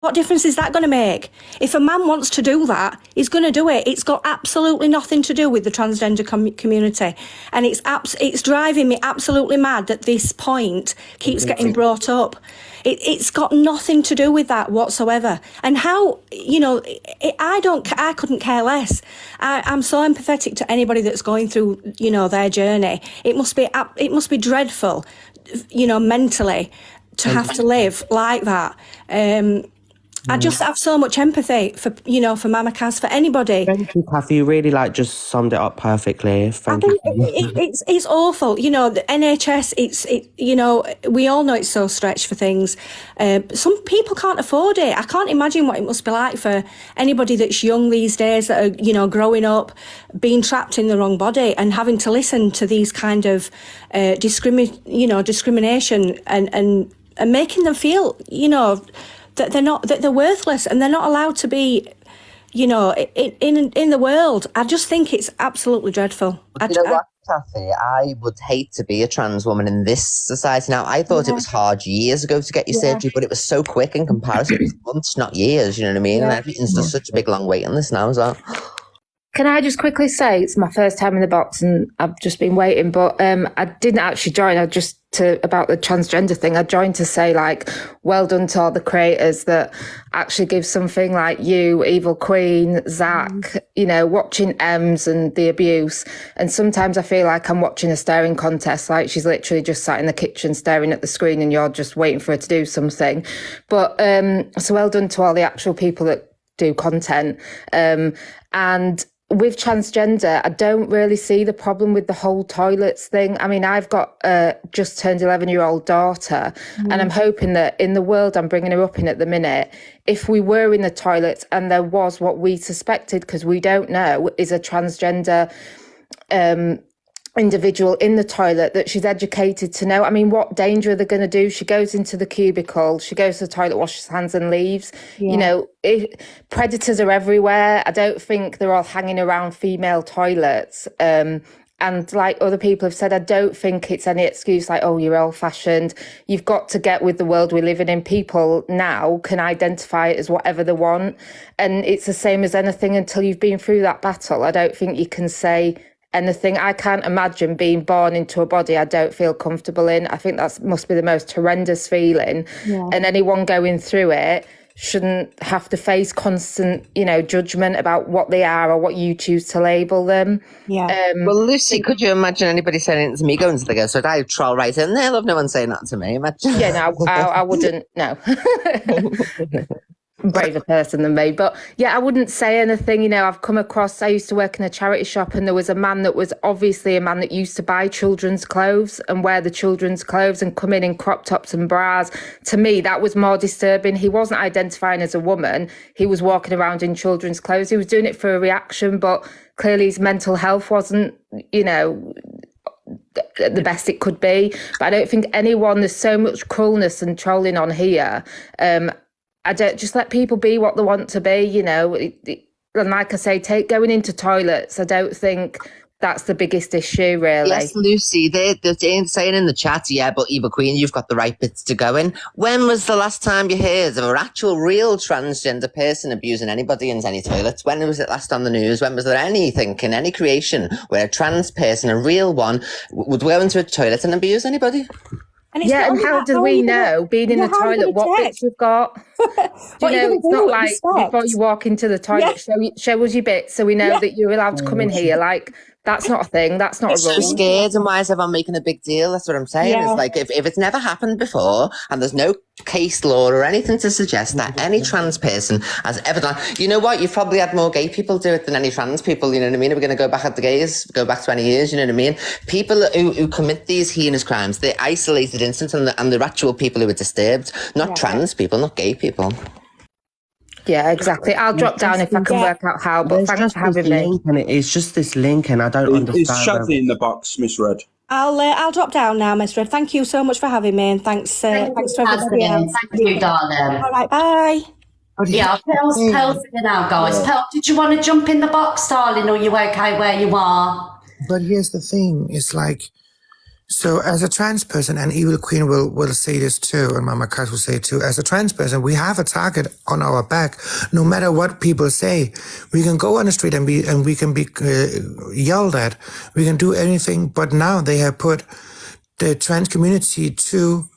What difference is that going to make? If a man wants to do that, he's going to do it. It's got absolutely nothing to do with the transgender community. And it's driving me absolutely mad that this point keeps getting brought up. It's got nothing to do with that whatsoever. And how, I couldn't care less. I'm so empathetic to anybody that's going through, their journey. It must be dreadful, mentally to have to live like that. I just have so much empathy for Mama Kaz, for anybody. Thank you, Kathy. You really just summed it up perfectly. Thank you. It's awful. The NHS, we all know it's so stretched for things. Some people can't afford it. I can't imagine what it must be like for anybody that's young these days, that are, growing up, being trapped in the wrong body and having to listen to these kind of discrimination and making them feel, that they're worthless and they're not allowed to be, in the world. I just think it's absolutely dreadful. You know what, Kathy? I would hate to be a trans woman in this society now. I thought it was hard years ago to get your surgery, but it was so quick in comparison. It was months, not years, you know what I mean? Yeah. And everything's just such a big, long wait on this now as well. Can I just quickly say it's my first time in the box and I've just been waiting, but I didn't actually join. About the transgender thing, I joined to say, well done to all the creators that actually give something like you, Evil Queen, Zach, watching Ems and the abuse. And sometimes I feel like I'm watching a staring contest, like she's literally just sat in the kitchen staring at the screen and you're just waiting for her to do something. But so well done to all the actual people that do content. And with transgender, I don't really see the problem with the whole toilets thing. I mean, I've got a just turned 11-year-old daughter, and I'm hoping that in the world I'm bringing her up in at the minute, if we were in the toilets and there was what we suspected, because we don't know, is a transgender individual in the toilet, that she's educated to know. I mean, what danger are they going to do? She goes into the cubicle, she goes to the toilet, washes hands and leaves. Yeah. Predators are everywhere. I don't think they're all hanging around female toilets. And like other people have said, I don't think it's any excuse like, oh, you're old fashioned. You've got to get with the world we're living in. People now can identify it as whatever they want. And it's the same as anything until you've been through that battle. I don't think you can say anything. I can't imagine being born into a body I don't feel comfortable in. I think that must be the most horrendous feeling. Yeah. And anyone going through it shouldn't have to face constant, judgment about what they are or what you choose to label them. Yeah. Well, Lucy, could you imagine anybody saying it to me going to the girl? So I troll right in there. I love no one saying that to me. Imagine. Yeah, no, I wouldn't. No. Braver person than me, but yeah, I wouldn't say anything. I've come across, I used to work in a charity shop, and there was a man that was obviously a man that used to buy children's clothes and wear the children's clothes and come in crop tops and bras. To me, that was more disturbing. He wasn't identifying as a woman, he was walking around in children's clothes. He was doing it for a reaction, but clearly his mental health wasn't, the best it could be. But I don't think there's so much cruelness and trolling on here. I don't, just let people be what they want to be, and like I say, going into toilets, I don't think that's the biggest issue, really. Yes, Lucy, they're saying in the chat, yeah, but Eva Queen, you've got the right bits to go in. When was the last time you heard of an actual real transgender person abusing anybody in any toilets? When was it last on the news? When was there anything in any creation where a trans person, a real one, would go into a toilet and abuse anybody? And how do we know, being in the toilet, what bits we've got? It's not like before you walk into the toilet, show us your bits so we know that you're allowed to come in here. Like, that's not a thing. That's not a rule. So scared, and why is everyone making a big deal? That's what I'm saying. Yeah. It's like, if it's never happened before and there's no case law or anything to suggest that any trans person has ever done, you know what? You've probably had more gay people do it than any trans people, you know what I mean? If we're going to go back at the gays, go back 20 years, you know what I mean? People who commit these heinous crimes, they're isolated incidents, and they're actual people who are disturbed, not trans people, not gay people. Yeah, exactly. I'll drop down if I can work out how, but thanks for having me. And it's just this link, and I don't understand. It's Shazzy in the box, Miss Red. I'll drop down now, Miss Red. Thank you so much for having me, and thanks for everybody else. Thank you, darling. All right, bye. Yeah, Pearl's here now, guys. Pearl, did you want to jump in the box, darling, or are you okay where you are? But here's the thing. It's like, So as a trans person, and Evil Queen will say this too, and Mama Cass will say it too, as a trans person, we have a target on our back. No matter what people say, we can go on the street and we can be yelled at. We can do anything. But now they have put the trans community to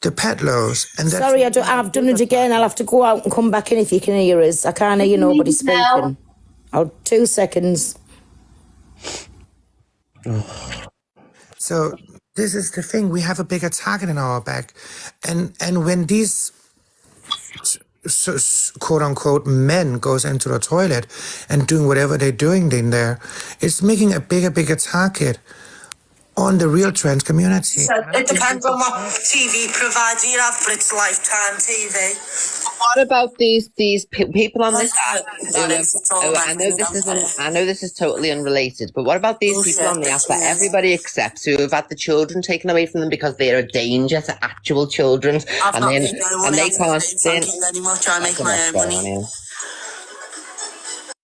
the pedlos. And that's Sorry, I've done it again. I'll have to go out and come back in if you can hear us. I can't hear nobody speaking. 2 seconds. So this is the thing. We have a bigger target in our back. And when these quote unquote men goes into the toilet and doing whatever they're doing in there, it's making a bigger target on the real trans community. So it depends on what TV provider you have, but it's Lifetime TV. What about these people on this app? I know this is totally unrelated, but what about these people on the app that everybody accepts who have had the children taken away from them because they're a danger to actual children, and they can't stand anymore. I make my own money.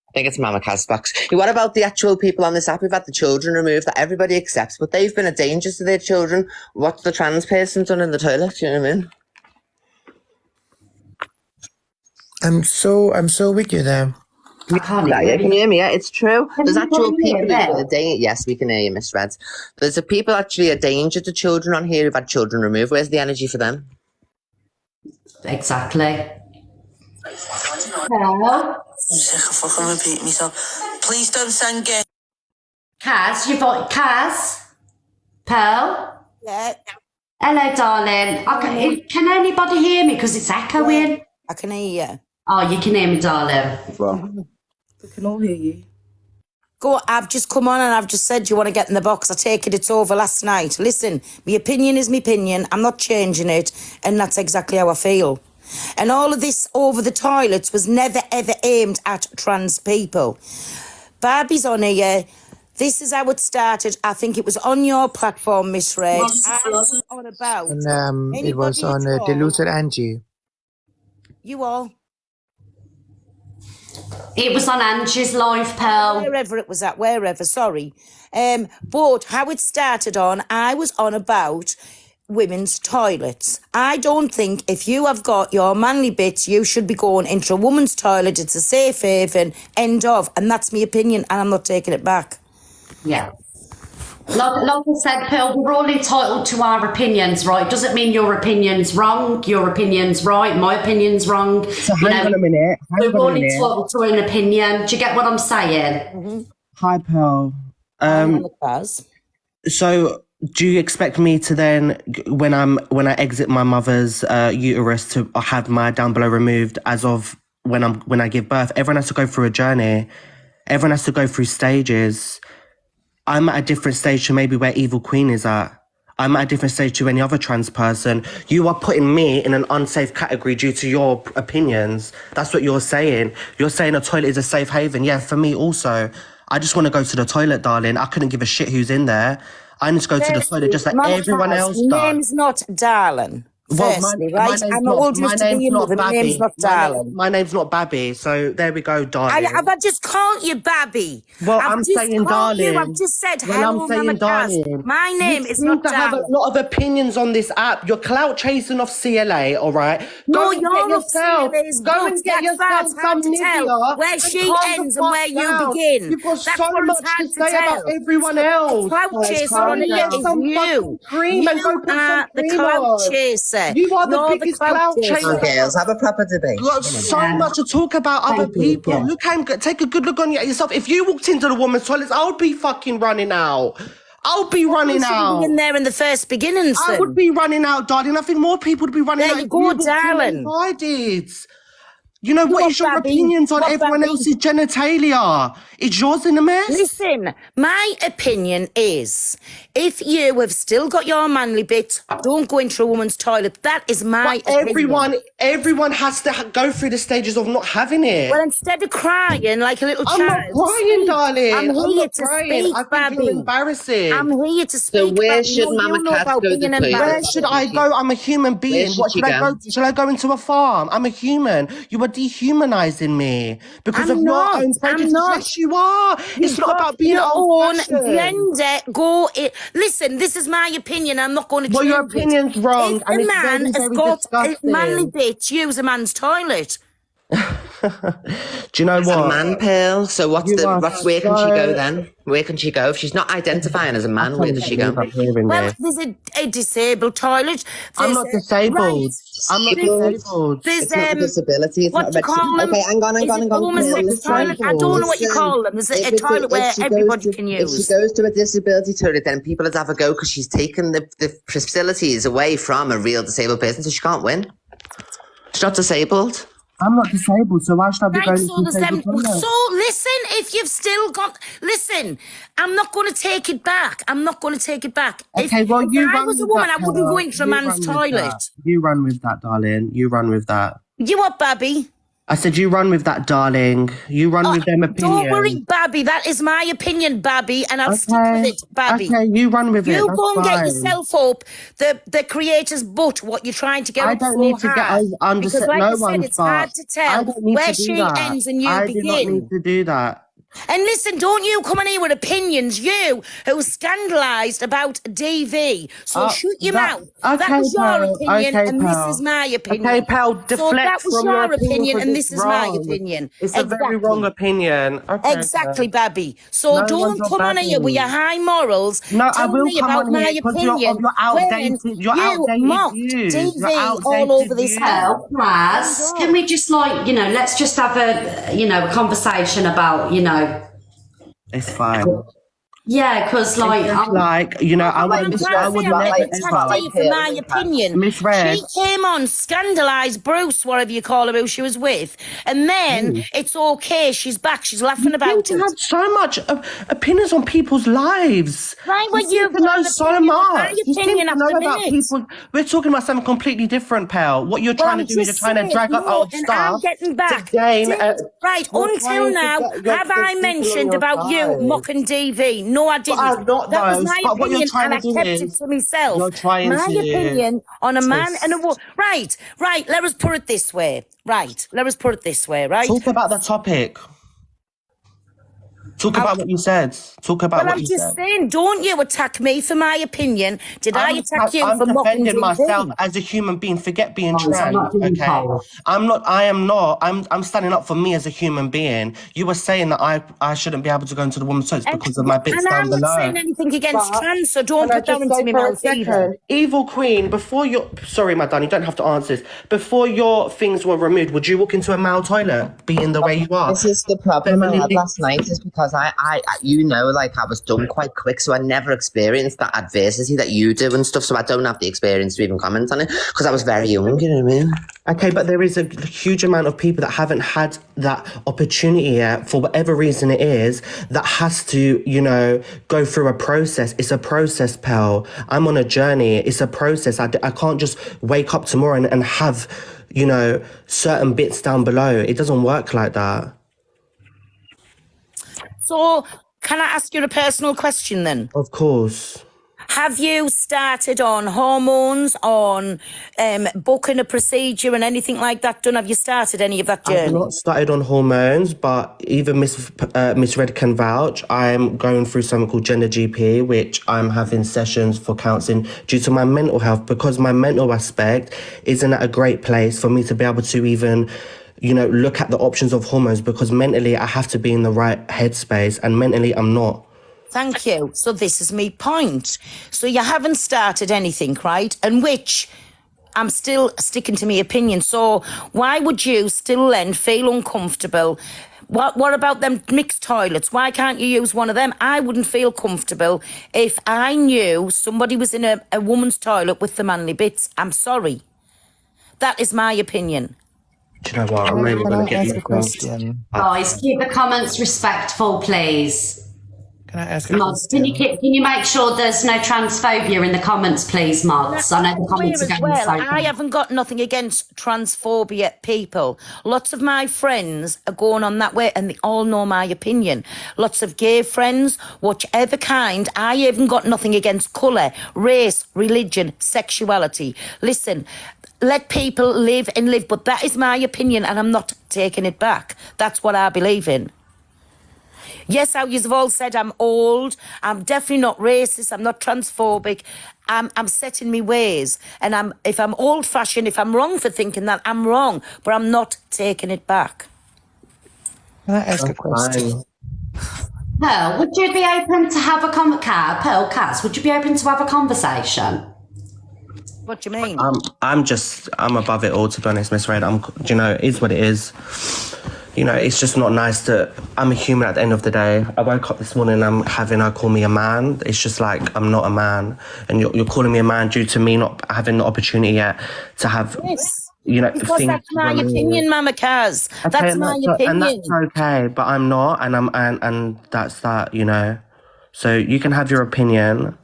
I think it's Mama Cass box. What about the actual people on this app who've had the children removed that everybody accepts, but they've been a danger to their children? What's the trans person done in the toilet? Do you know what I mean? I'm so with you there. I can't hear you. Can you hear me? Yeah, it's true. There's actual people who are a danger. Yes, we can hear you, Miss Reds. There's a people actually a danger to children on here who've had children removed. Where's the energy for them? Exactly. I'm sick of fucking repeating myself. Please don't send gay. Kaz, you got Kaz? Pearl? Yeah, Hello, darling. Can anybody hear me? Because it's echoing. I can hear you. Oh, you can hear me, darling. We can all hear you. Go, I've just come on and I've just said, you want to get in the box? I take it it's over last night. Listen, my opinion is my opinion. I'm not changing it. And that's exactly how I feel. And all of this over the toilets was never, ever aimed at trans people. Barbie's on here. This is how it started. I think it was on your platform, Miss Red. I was on about. And it was on Diluted Angie. You all. It was on Angie's live, Pearl. Wherever it was at, wherever, sorry. But how it started on, I was on about women's toilets. I don't think if you have got your manly bits, you should be going into a woman's toilet. It's a safe haven, end of. And that's my opinion, and I'm not taking it back. Yeah. Like I said, Pearl, we're all entitled to our opinions, right? Doesn't mean your opinion's wrong, your opinion's right, my opinion's wrong. So hang on a minute. We're all entitled to an opinion. Do you get what I'm saying? Mm-hmm. Hi, Pearl. So do you expect me to then, when I exit my mother's uterus, to have my down below removed as of when I give birth? Everyone has to go through a journey. Everyone has to go through stages. I'm at a different stage to maybe where Evil Queen is at. I'm at a different stage to any other trans person. You are putting me in an unsafe category due to your opinions. That's what you're saying. You're saying a toilet is a safe haven. Yeah, for me also. I just want to go to the toilet, darling. I couldn't give a shit who's in there. I need to go to the toilet just like everyone else does. My name's not Darling. Firstly, right? I'm old enough to be your mother. My name's not Darling. My name's not Babby, so there we go, darling. Have I just called you Babby? Well, I'm saying darling. I've just said well, hello, I'm saying Mama darling. Cass. My name is not You have a Darling. lot of opinions on this app. You're clout chasing off CLA, all right? No, Go and you're get not yourself. CLA's Go and boots. get That's yourself hard some to tell Nivea where and she calm the ends and where fuck you down. begin. You've got That's so what much it's hard to say tell. about everyone else. The clout chaser Go is some you. fucking cream and go put some are the cream clout on. chaser. You are the You're biggest clout chaser. Come on, girls, have a proper debate. You've got so much to talk about other people. Look, take a good look on yourself. If you walked into the woman's toilets, I would be fucking running out. I'll be running out. In there in the first beginning, I would be running out, darling. I think more people would be running out. There you go, darling. I did. You know, what is your opinions on everyone else's genitalia? Is yours in a mess? Listen, my opinion is, if you have still got your manly bits, don't go into a woman's toilet. That is my opinion. Everyone has to go through the stages of not having it. Well, instead of crying like a little child, I'm not crying, darling. I'm here not to crying. speak, I think Babby. you're embarrassing. I'm here to speak. So where Babby. should Mama Cass go to the Where should I go? I'm a human being. Should What she should I go? Should I go into a farm? I'm a human. You are dehumanizing me because I'm of not, your own I'm prejudice. not. Yes, you are. It's not about being your own old-fashioned. gender. Listen, this is my opinion. I'm not going to Well, change your it. opinion's wrong, If and a it's man very, has very got a manly disgusting. bitch, use a man's toilet. Do you know As a what? man, Pearl. So where can she go so- then? Where can she go? If she's not identifying as a man, where does she go? I'm hearing Well, this. there's a disabled toilet. I'm There's not a- disabled. Right. I'm not disabled. There's It's not a disability. It's what not do you call them? Okay, hang on. Is it homosex toilet? I don't know what you call them. There's a toilet where everybody can If she use. goes to a disability toilet, then people would have a go because she's taken the facilities away from a real disabled person, so she can't win. She's not disabled. I'm not disabled, so why should I be Right, going so, to disabled toilet? so listen, if you've still got, listen, I'm not going to take it back. I'm not going to take it back. Okay, well, if you I run was a with woman, that, I wouldn't Pearl. go into a You man's run with toilet. that. You run with that, darling. You run with that. You what, Babby? I said you run with that, darling. You run with them opinions. Don't worry, Babby. That is my opinion, Babby, and I'll stick with it, Babby. Okay, you run with it. You That's go and fine. get yourself up the creator's butt, what you're trying to get I up don't so need to get hard. under Because like no I said, one's it's hard butt. to I tell don't need where to do she that. ends and you I begin. do not need to do that. And listen, don't you come in here with opinions, you who scandalised about DV. So shut your mouth. That was your opinion, and this is my opinion. Okay, pal, deflect so that was from your opinion, 'cause and it's this is my wrong. opinion. It's a very wrong opinion. Okay, Exactly, Pearl. Babby. So No don't one's come on here with your high morals. No, I Tell will me come about on my here because opinion. you're outdated. when You're you outdated mocked views. DV You're all over this outdated house. Well, Raz, can we just let's just have a conversation about, It's fine. yeah, because I wouldn't. I would not I'm ever. for my opinion. Miss Red. She came on, scandalised Bruce, whatever you call her, who she was with, and then it's okay. She's back. She's laughing about You it. had so much opinions on people's lives. Right, well, you you've seem to know got an so opinion, much. my You seem opinion to know after about minute. people. We're talking about something completely different, pal. What you're trying to do is you're trying to drag up old and stuff. I'm getting back. to gain, Right, you're until trying to now, get your have I people on mentioned your about you side. mocking DV? No, I didn't. I've not, that was though. my But what you're opinion, trying and I to do kept is it to myself. you're trying my to- opinion on a man and a woman. Right, let us put it this way. Right. Talk about the topic. Talk about what you said. Talk about Well, what I'm you just said. saying, don't you attack me for my opinion. Did I attack you I'm for mocking defending myself DV? as a human being. Forget being I'm trans. not being Okay, told. I'm not. I am not. I'm standing up for me as a human being. You were saying that I shouldn't be able to go into the woman's toilets because of my bits and down I'm below. not saying anything against But trans, so don't can I put that just into say my for a mouth either. second, Evil Queen, before your sorry, Madonna, you don't have to answer this. Before your things were removed, would you walk into a male toilet, being the way you are? This is the problem I had Femininely- last night is because I I was done quite quick, so I never experienced that adversity that you do and stuff, so I don't have the experience to even comment on it because I was very young, you know what I mean? Okay, but there is a huge amount of people that haven't had that opportunity yet, for whatever reason it is, that has to, go through a process. It's a process, pal. I'm on a journey. It's a process. I can't just wake up tomorrow and have, certain bits down below. It doesn't work like that. So, can I ask you a personal question then? Of course. Have you started on hormones, on booking a procedure and anything like that done? Have you started any of that I've journey? not started on hormones, but even Miss Red can vouch. I'm going through something called Gender GP, which I'm having sessions for counselling due to my mental health, because my mental aspect isn't at a great place for me to be able to even, look at the options of hormones, because mentally I have to be in the right headspace, and mentally I'm not. Thank you. So this is my point. So you haven't started anything, right? And which I'm still sticking to my opinion. So why would you still then feel uncomfortable? What about them mixed toilets? Why can't you use one of them? I wouldn't feel comfortable if I knew somebody was in a woman's toilet with the manly bits. I'm sorry. That is my opinion. Do you know what? I'm really going to get ask you a question? Guys, keep the comments respectful, please. Can I ask a Mods, question? can you make sure there's no transphobia in the comments, please, Mods? I know the comments are As going well, so I haven't got nothing against transphobia people. Lots of my friends are going on that way and they all know my opinion. Lots of gay friends, whichever kind. I haven't got nothing against colour, race, religion, sexuality. Listen, let people live and live. But that is my opinion, and I'm not taking it back. That's what I believe in. Yes, how you've all said I'm old. I'm definitely not racist. I'm not transphobic. I'm set in my ways. And if I'm old-fashioned, if I'm wrong for thinking that, I'm wrong. But I'm not taking it back. Can I ask a question? Pearl, would you be open to have a Pearl, Cass, would you be open to have a conversation? What do you mean? I'm above it all, to be honest, Miss Red. You know, it is what it is. You know, it's just not nice I'm a human at the end of the day. I woke up this morning and I'm having her call me a man. It's just like, I'm not a man. And you're calling me a man due to me not having the opportunity yet to have, you know, Because things that's my removed. opinion, Mama Kaz. That's my opinion. And that's okay, but I'm not, and that's that, you know. So you can have your opinion,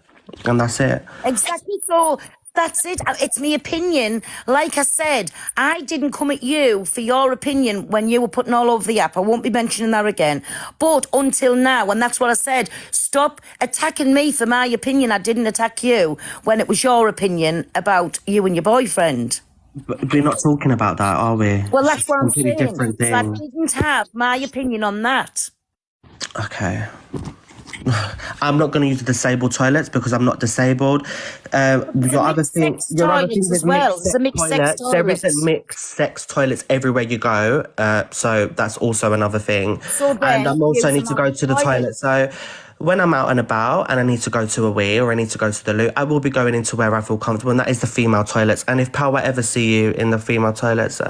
and that's it. Exactly. So that's it. It's my opinion. Like I said, I didn't come at you for your opinion when you were putting all over the app. I won't be mentioning that again. But until now, and that's what I said, stop attacking me for my opinion. I didn't attack you when it was your opinion about you and your boyfriend. But we're not talking about that, are we? Well, that's what I'm saying. Different thing. So I didn't have my opinion on that. Okay. I'm not going to use the disabled toilets because I'm not disabled. Your other thing as well. There's a mixed sex toilets. There toilets. isn't mixed sex toilets everywhere you go. So that's also another thing. So then, and I'm also use need to go to the toilet. toilet. So when I'm out and about and I need to go to a wee or I need to go to the loo, I will be going into where I feel comfortable, and that is the female toilets. And if Pal ever see you in the female toilets,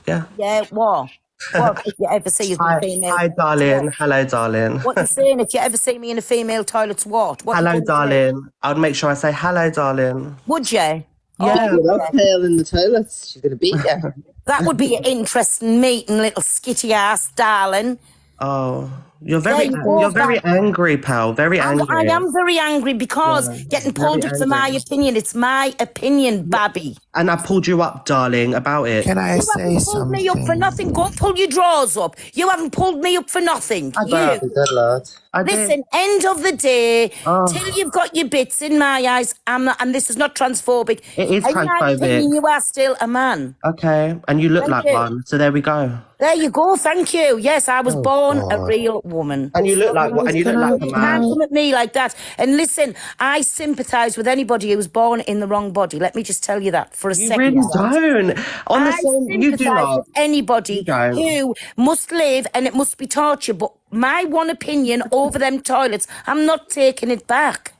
yeah. Yeah, what? What if you ever see us in a female? Hi, darling. Hello, darling. What you saying? If you ever see me in a female toilet, what? Hello, you gonna say? darling. I'd make sure I say hello, darling. Would you? Yeah. That Pearl in the toilets. She's going to beat you. That would be an interesting meeting, little skitty ass darling. Oh, you're very, There you go, you're very angry, pal. Very angry. I am very angry because getting pulled up for my opinion. It's my opinion, Babby. And I pulled you up, darling, about it. Can I You say haven't pulled something? me up for nothing. Go and pull your drawers up. You haven't pulled me up for nothing. You. Good Lord. I did. Listen, end of the day, till you've got your bits in my eyes, I'm not, and this is not transphobic. It is in my transphobic. opinion, you are still a man. Okay, and you look Thank like you. one, so there we go. There you go. Thank you. Yes, I was born a real woman. And you look like one, and you look like a You man. can't come at me like that. And listen, I sympathise with anybody who was born in the wrong body. Let me just tell you that for a You second. really don't. On the I same, you do sympathise not. with anybody You don't. who must live and it must be torture. But my one opinion over them toilets, I'm not taking it back.